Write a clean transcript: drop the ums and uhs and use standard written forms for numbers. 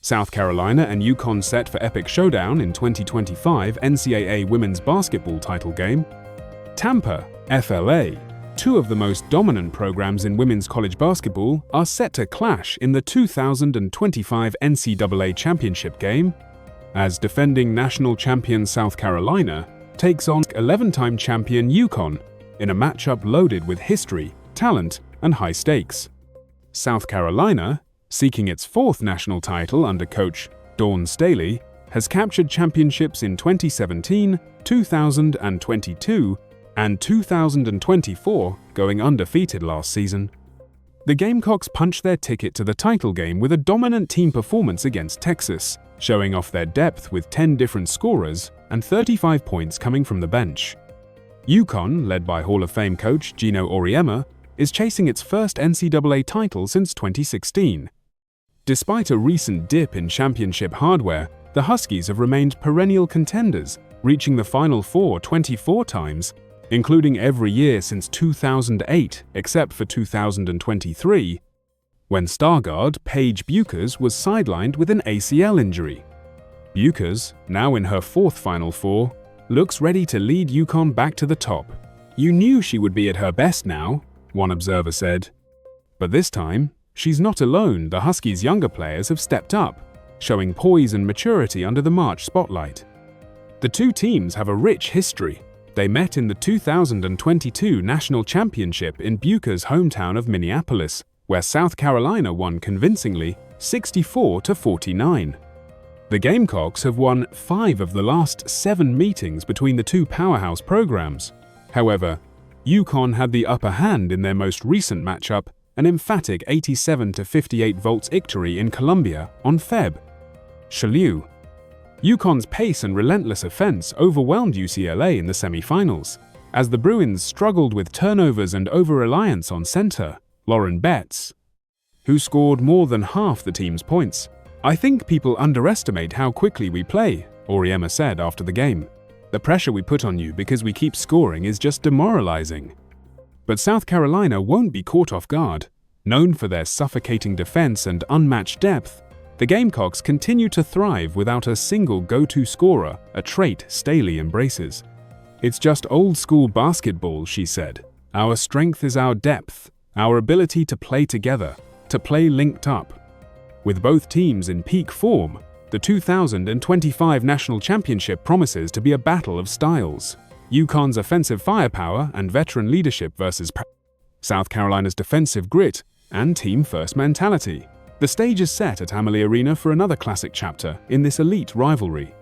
South Carolina and UConn set for epic showdown in 2025 NCAA women's basketball title game. Tampa, FLA. Two of the most dominant programs in women's college basketball are set to clash in the 2025 NCAA championship game, as defending national champion South Carolina takes on 11-time champion UConn in a matchup loaded with history, talent, and high stakes. South Carolina, seeking its fourth national title under coach Dawn Staley, has captured championships in 2017, 2022, and 2024, going undefeated last season. The Gamecocks punched their ticket to the title game with a dominant team performance against Texas, showing off their depth with 10 different scorers and 35 points coming from the bench. UConn, led by Hall of Fame coach Geno Auriemma, is chasing its first NCAA title since 2016. Despite a recent dip in championship hardware, the Huskies have remained perennial contenders, reaching the Final Four 24 times, including every year since 2008 except for 2023, when star guard Paige Bueckers was sidelined with an ACL injury. Bueckers, now in her fourth Final Four, looks ready to lead UConn back to the top. "You knew she would be at her best now," one observer said. But this time, she's not alone. The Huskies' younger players have stepped up, showing poise and maturity under the March spotlight. The two teams have a rich history. They met in the 2022 National Championship in Bueckers' hometown of Minneapolis, where South Carolina won convincingly 64-49. The Gamecocks have won 5 of the last 7 meetings between the two powerhouse programs. However, UConn had the upper hand in their most recent matchup, an emphatic 87-58 volts victory in Columbia on Feb. Chaleu. UConn's pace and relentless offense overwhelmed UCLA in the semifinals, as the Bruins struggled with turnovers and over-reliance on center Lauren Betts, who scored more than half the team's points. "I think people underestimate how quickly we play," Auriemma said after the game. "The pressure we put on you because we keep scoring is just demoralizing." But South Carolina won't be caught off guard. Known for their suffocating defense and unmatched depth, the Gamecocks continue to thrive without a single go-to scorer, a trait Staley embraces. "It's just old-school basketball," she said. "Our strength is our depth, our ability to play together, to play linked up." With both teams in peak form, the 2025 National Championship promises to be a battle of styles. UConn's offensive firepower and veteran leadership versus South Carolina's defensive grit and team-first mentality. The stage is set at Amalie Arena for another classic chapter in this elite rivalry.